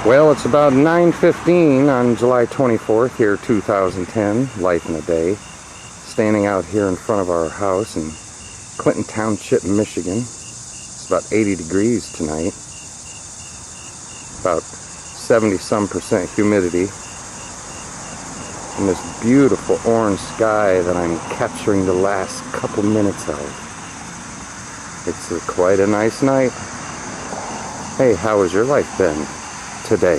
Well, it's about 9:15 on July 24th here, 2010, life in a day. Standing out here in front of our house in Clinton Township, Michigan. It's about 80 degrees tonight. About 70-some% humidity. And this beautiful orange sky that I'm capturing the last couple minutes of. It's quite a nice night. Hey, how has your life been today?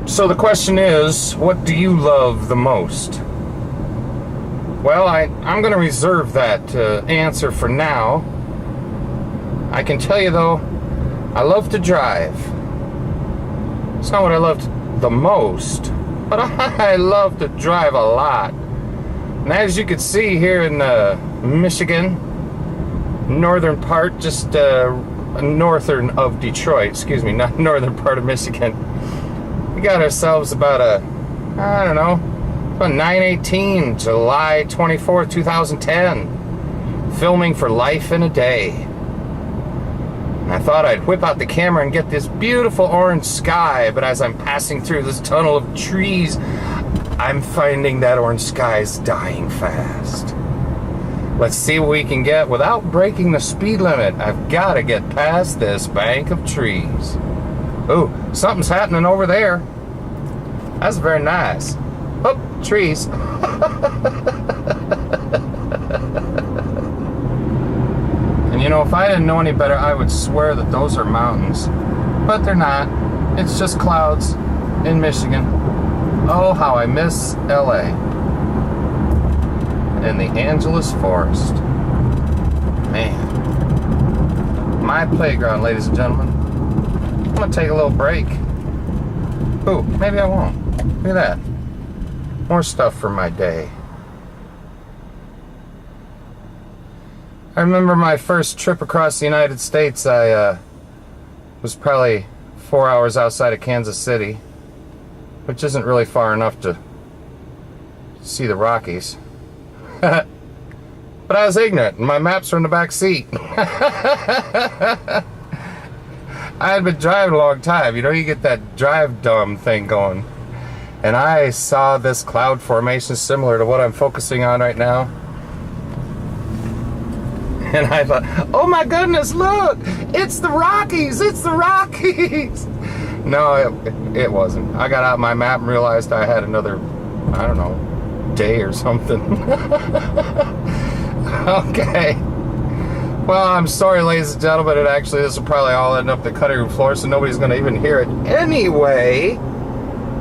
So the question is, what do you love the most? Well, I'm going to reserve that answer for now. I can tell you though, I love to drive. It's not what I love the most, but I love to drive a lot. And as you can see here in Michigan, northern part, just northern of Detroit, excuse me, not northern part of Michigan. We got ourselves about about 9/18, July 24th, 2010, filming for Life in a Day. And I thought I'd whip out the camera and get this beautiful orange sky, but as I'm passing through this tunnel of trees, I'm finding that orange sky is dying fast. Let's see what we can get without breaking the speed limit. I've got to get past this bank of trees. Ooh, something's happening over there. That's very nice. Oh, trees. And you know, if I didn't know any better, I would swear that those are mountains. But they're not. It's just clouds in Michigan. Oh, how I miss LA. In the Angeles Forest. Man. My playground, ladies and gentlemen. I'm gonna take a little break. Ooh, maybe I won't. Look at that. More stuff for my day. I remember my first trip across the United States. I was probably 4 hours outside of Kansas City, which isn't really far enough to see the Rockies. But I was ignorant, and my maps were in the back seat. I had been driving a long time. You know, you get that drive dumb thing going. And I saw this cloud formation similar to what I'm focusing on right now. And I thought, oh my goodness, look! It's the Rockies! It's the Rockies! No, it wasn't. I got out my map and realized I had another, I don't know, day or something. Okay. Well, I'm sorry, ladies and gentlemen. This will probably all end up the cutting room floor, so nobody's going to even hear it anyway.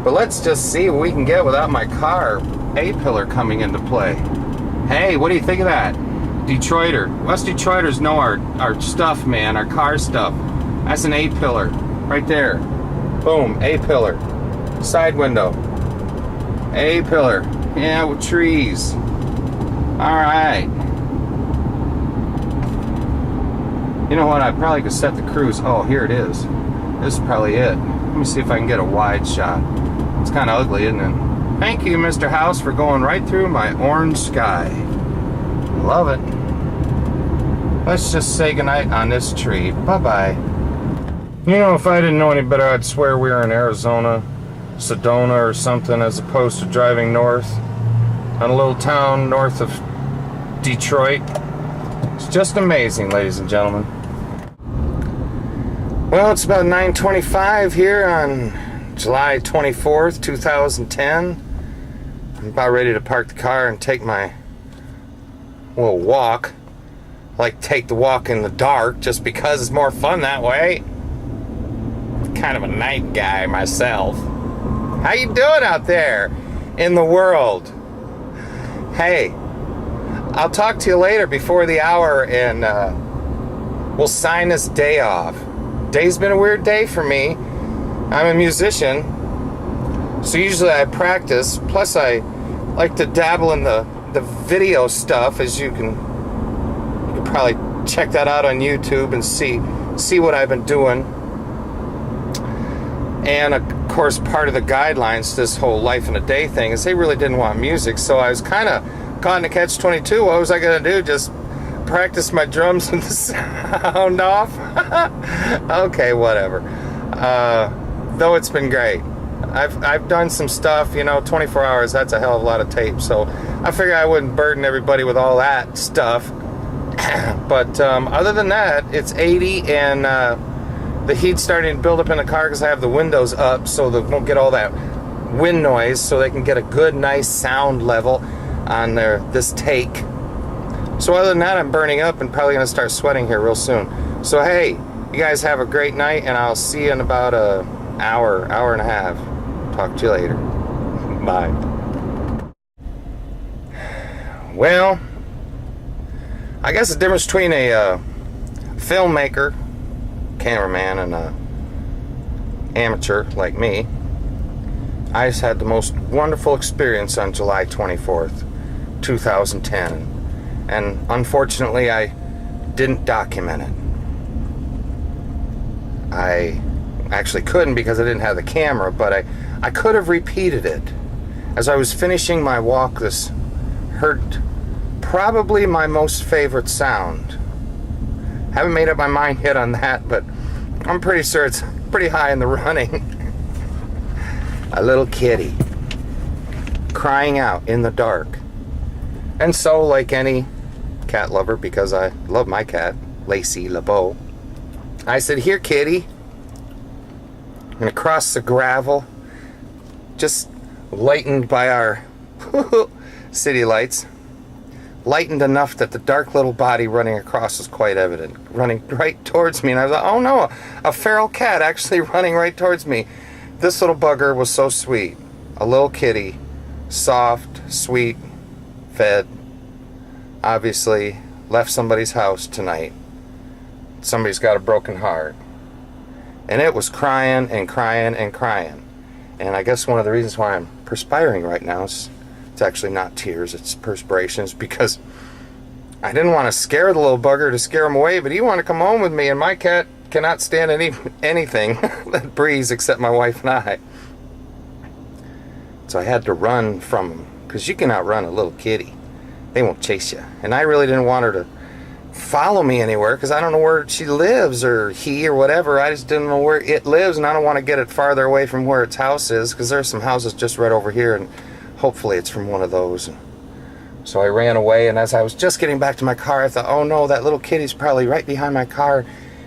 But let's just see what we can get without my car A-pillar coming into play. Hey, what do you think of that? Detroiter. Us Detroiters know our stuff, man, our car stuff. That's an A-pillar right there. Boom, A-pillar. Side window. A-pillar. Yeah, with trees. Alright. You know what? I probably could set the cruise. Oh, here it is. This is probably it. Let me see if I can get a wide shot. It's kind of ugly, isn't it? Thank you, Mr. House, for going right through my orange sky. Love it. Let's just say goodnight on this tree. Bye-bye. You know, if I didn't know any better, I'd swear we were in Arizona, Sedona or something, as opposed to driving north on a little town north of Detroit. It's just amazing, ladies and gentlemen. Well, it's about 9:25 here on July 24th, 2010. I'm about ready to park the car and take my little walk. I like to take the walk in the dark just because it's more fun that way. Kind of a night guy myself. How you doing out there in the world? Hey, I'll talk to you later before the hour, and we'll sign this day off. Day's been a weird day for me. I'm a musician, so usually I practice. Plus, I like to dabble in the video stuff, as you can probably check that out on YouTube and see what I've been doing. And of course, part of the guidelines to this whole Life in a Day thing is they really didn't want music, so I was kind of caught in a catch-22. What was I going to do? Just practice my drums with the sound off. Okay, whatever. Though it's been great. I've done some stuff, 24 hours, that's a hell of a lot of tape. So I figured I wouldn't burden everybody with all that stuff. But other than that, it's 80 and the heat's starting to build up in the car because I have the windows up so they won't get all that wind noise, so they can get a good, nice sound level on this take. So other than that, I'm burning up and probably going to start sweating here real soon. So hey, you guys have a great night, and I'll see you in about an hour and a half. Talk to you later. Bye. Well, I guess the difference between a filmmaker, cameraman, and a amateur like me, I just had the most wonderful experience on July 24th, 2010. And unfortunately, I didn't document it. I actually couldn't because I didn't have the camera, but I could have repeated it. As I was finishing my walk, this heard probably my most favorite sound. Haven't made up my mind yet on that, but I'm pretty sure it's pretty high in the running. A little kitty crying out in the dark. And so, like any cat lover, because I love my cat, Lacey LeBeau, I said, "Here, kitty." And across the gravel, just lightened by our city lights, lightened enough that the dark little body running across was quite evident, running right towards me. And I was like, oh no, a feral cat actually running right towards me. This little bugger was so sweet. A little kitty, soft, sweet, fed, obviously left somebody's house tonight. Somebody's got a broken heart. And it was crying and crying and crying. And I guess one of the reasons why I'm perspiring right now is it's actually not tears, it's perspirations, because I didn't want to scare the little bugger to scare him away, but he wanted to come home with me, and my cat cannot stand anything that breathes except my wife and I. So I had to run from him, because you can outrun a little kitty. They won't chase you. And I really didn't want her to follow me anywhere, because I don't know where she lives, or he, or whatever. I just didn't know where it lives, and I don't want to get it farther away from where its house is, because there's some houses just right over here, and hopefully it's from one of those. So I ran away, and as I was just getting back to my car, I thought, oh no, that little kitty's probably right behind my car,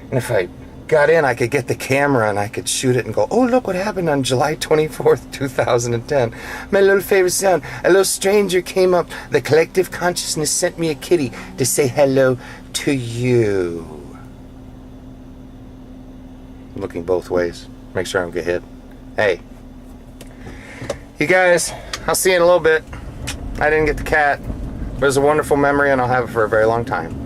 and if I got in, I could get the camera and I could shoot it and go, oh, look what happened on July 24th, 2010. My little favorite sound. A little stranger came up. The collective consciousness sent me a kitty to say hello to you. I'm looking both ways. Make sure I don't get hit. Hey. You guys, I'll see you in a little bit. I didn't get the cat, but it was a wonderful memory, and I'll have it for a very long time.